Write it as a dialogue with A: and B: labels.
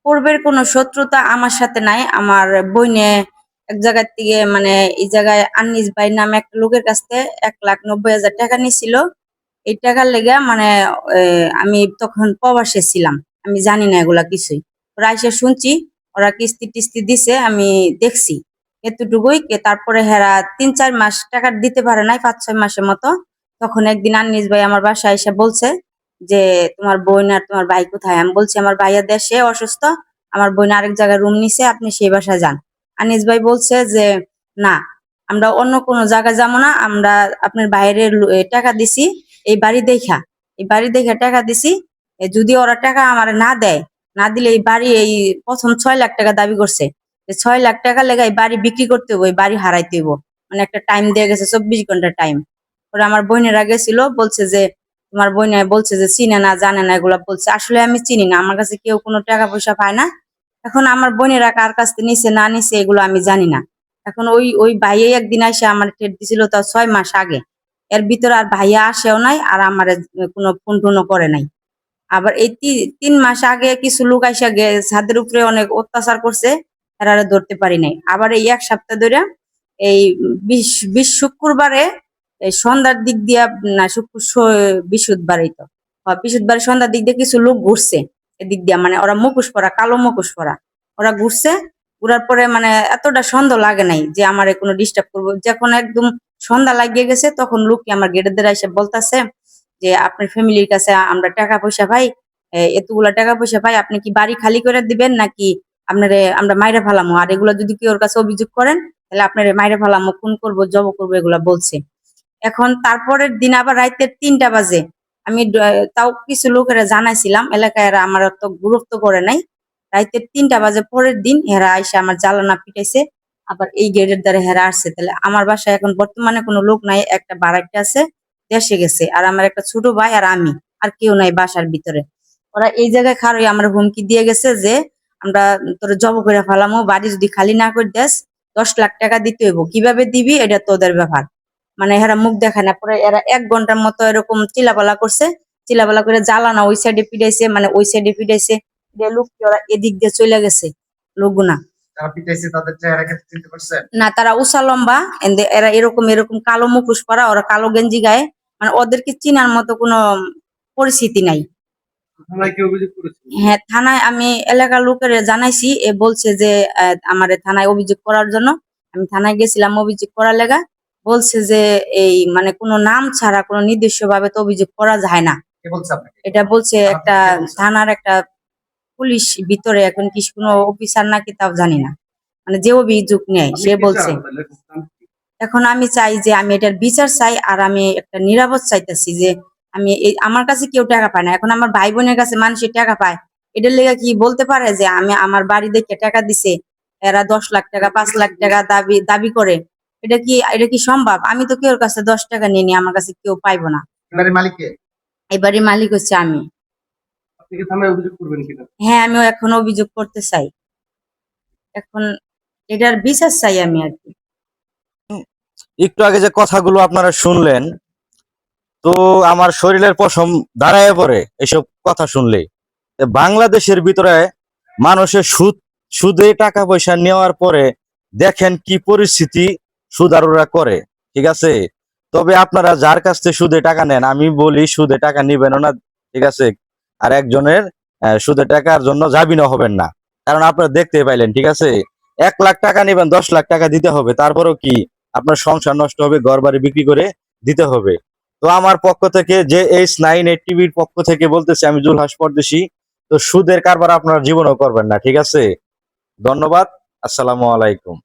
A: পূর্বের কোনো শত্রুতা আমার সাথে নাই। আমার বইনে এক জায়গার থেকে মানে এই জায়গায় আনিস ভাই নামে একটা লোকের কাছ থেকে 1,90,000 টাকা নিছিল। এই টাকার লেগে মানে আমি তখন প্রবাসে ছিলাম। আমি জানি না এগুলা কিছুই। ওরা এসে শুনছি ওরা কিস্তি টিস্তি দিছে, আমি দেখছি এতটুকুই। তারপরে হেরা 3-4 মাস টাকা দিতে পারে নাই, 5-6 মাসের মতো। তখন একদিন আনিস ভাই আমার বাসায় এসে বলছে যে তোমার বোন আর তোমার ভাই কোথায়? আমি বলছি আমার ভাইয়া দেশে অসুস্থ, আমার বোন আরেক জায়গায় রুম নিছে, আপনি সেই বাসায় যান। আনিস ভাই বলছে যে না, আমরা অন্য কোনো জায়গায় যাবো না, আমরা আপনার বাইরের টাকা দিছি এই বাড়ি দেখা টাকা দিছি। যদি ওরা টাকা আমার না দেয়, না দিলে এই বাড়ি এই প্রথম 6 লাখ টাকা দাবি করছে। 6 লাখ টাকা লেগে এই বাড়ি বিক্রি করতে হইব, এই বাড়ি হারাইতে হইব। মানে একটা টাইম দিয়ে গেছে, 24 ঘন্টা টাইম। ওরা আমার বোনেরা গেছিল, বলছে যে তোমার বোনে বলছে যে চিনে না জানে না, এগুলা বলছে। আসলে আমি চিনি না, আমার কাছে কেউ কোনো টাকা পয়সা পায় না। এখন আমার বোনেরা কার কাছ থেকে নিছে না নিছে এগুলো আমি জানি না। এখন ওই ওই ভাইয়াই একদিন এসে আমার টের দিছিল, তাও 6 মাস আগে। এর ভিতরে আর ভাইয়া আসেও নাই, আর আমার কোনো ফোন টোনও করে নাই। আবার এই 3 মাস আগে কিছু লোক আইসা ছাদের উপরে অনেক অত্যাচার করছে, এরা ধরতে পারি নাই। আবার এই 1 সপ্তাহ ধরে এই 20 শুক্রবারে এই সন্ধ্যার দিক দিয়া, না বৃহস্পতিবারই তো, বৃহস্পতিবারে সন্ধ্যার দিক দিয়ে কিছু লোক ঘুরছে এদিক দিয়া, মানে ওরা মুখোশ পরা, কালো মুখোশ পরা। ওরা ঘুরছে, ঘুরার পরে মানে এতটা সন্দেহ লাগে নাই যে আমার কোনো ডিস্টার্ব করবো। যখন একদম সন্ধ্যা লাগিয়ে গেছে, তখন লোককে আমার গেটের দ্বারা এসে বলতেছে যে আপনার ফ্যামিলির কাছে আমরা টাকা পয়সা পাই, এতগুলা টাকা পয়সা পাই, আপনি কি বাড়ি খালি করে দিবেন নাকি আপনারে আমরা মাইরা ফেলামো, আর এগুলো যদি কেউ ওর কাছে অভিযোগ করেন তাহলে আপনারে মাইরা ফেলামো, খুন করবো, জব করবো, এগুলা বলছে। এখন তারপরের দিন আবার রাইতে 3টা বাজে আমি তাও কিছু লোকেরা জানাইছিলাম, এলাকায় এরা আমার তো গুরুত্ব করে নাই। রাইতে 3টা বাজে পরের দিন হেরা আইসা আমার জ্বালানা পিটাইছে। আবার এই গেটের দ্বারা হেরা আসছে। তাহলে আমার বাসায় এখন বর্তমানে কোনো লোক নাই, একটা বাড়াইতে আছে, দেশে গেছে, আর আমার একটা ছোট ভাই আর আমি, আর কেউ নাই বাসার ভিতরে। ওরা এই জায়গায় খারই আমার হুমকি দিয়ে গেছে যে আমরা তোর জব করে ফেলামো, বাড়ি যদি খালি না করে দেস 10 লাখ টাকা দিতে হইব, কিভাবে দিবি এটা তোদের ব্যাপার। মানে এরা মুখ দেখায় না। পরে এরা 1 ঘন্টার মতো এরকম চিলাপালা করছে, চিলাপালা করে জ্বালানা ওই সাইডে পিটাইছে, মানে ওই সাইডে পিটাইছে। লোক ওরা এদিক দিয়ে চলে গেছে লোকগুনা। না, তারা উঁচা লম্বা, এরা এরকম এরকম কালো মুখোশ পরা, ওরা কালো গেঞ্জি গায়ে, মানে ওদেরকে চিনার মতো কোনো পরিস্থিতি নাই। হ্যাঁ, থানায় আমি এলাকার লোকের জানাইছি, বলছে যে আমার থানায় অভিযোগ করার জন্য। আমি থানায় গেছিলাম অভিযোগ করার লেগা। বলছে যে এই মানে কোনো নাম ছাড়া কোনো নির্দিষ্ট ভাবে তো অভিযোগ করা যায় না, এটা বলছে একটা থানার একটা পুলিশ ভিতরে। এখন কি কোনো অফিসার নাকি তাও জানি না, মানে যে অভিযোগ নেয় সে বলছে। এখন আমি চাই যে আমি এটার বিচার চাই, আর আমি একটা নিরাপদ চাইতেছি যে আমি আমার কাছে কেউ টাকা পায় না, এখন আমার ভাই বোনের কাছে মানুষের টাকা পায়। এটার লেগে কি বলতে পারে যে আমি আমার বাড়ি দেখে টাকা দিছে, এরা 10 লাখ টাকা 5 লাখ টাকা দাবি করে? এটা কি সম্ভব? আমি তো কেউর কাছে 10 টাকা নিইনি, আমার কাছে কেউ পাইবো না। এই বাড়ির মালিক হচ্ছে আমি। হ্যাঁ, আমিও এখন অভিযোগ করতে চাই। এখন এটার বিচার চাই আমি আর কি।
B: একটু আগে যে কথাগুলো আপনারা শুনলেন, তো আমার শরীরের পশম দাঁড়ায় পড়ে এসব কথা শুনলে। বাংলাদেশের ভিতরে মানুষের সুদে টাকা পয়সা নেওয়ার পরে দেখেন কি পরিস্থিতি সুদারুরা করে, ঠিক আছে? তবে আপনারা যার কাছ থেকে সুদে টাকা নেন, আমি বলি সুদে টাকা নিবেন না, ঠিক আছে? আর একজনের সুদে টাকার জন্য জামিনও হবেন না, কারণ আপনারা দেখতে পাইলেন, ঠিক আছে? 1 লাখ টাকা নিবেন, 10 লাখ টাকা দিতে হবে, তারপরেও কি আপনার সংসার নষ্ট হবে, ঘর বাড়ি বিক্রি করে দিতে হবে। তো আমার পক্ষ থেকে JH9 টিভির পক্ষ থেকে বলতেছি, আমি জুলহাস পরদেশী। তো সুদের কারবার আপনারা জীবনেও করবেন না, ঠিক আছে? ধন্যবাদ, আসসালামু আলাইকুম।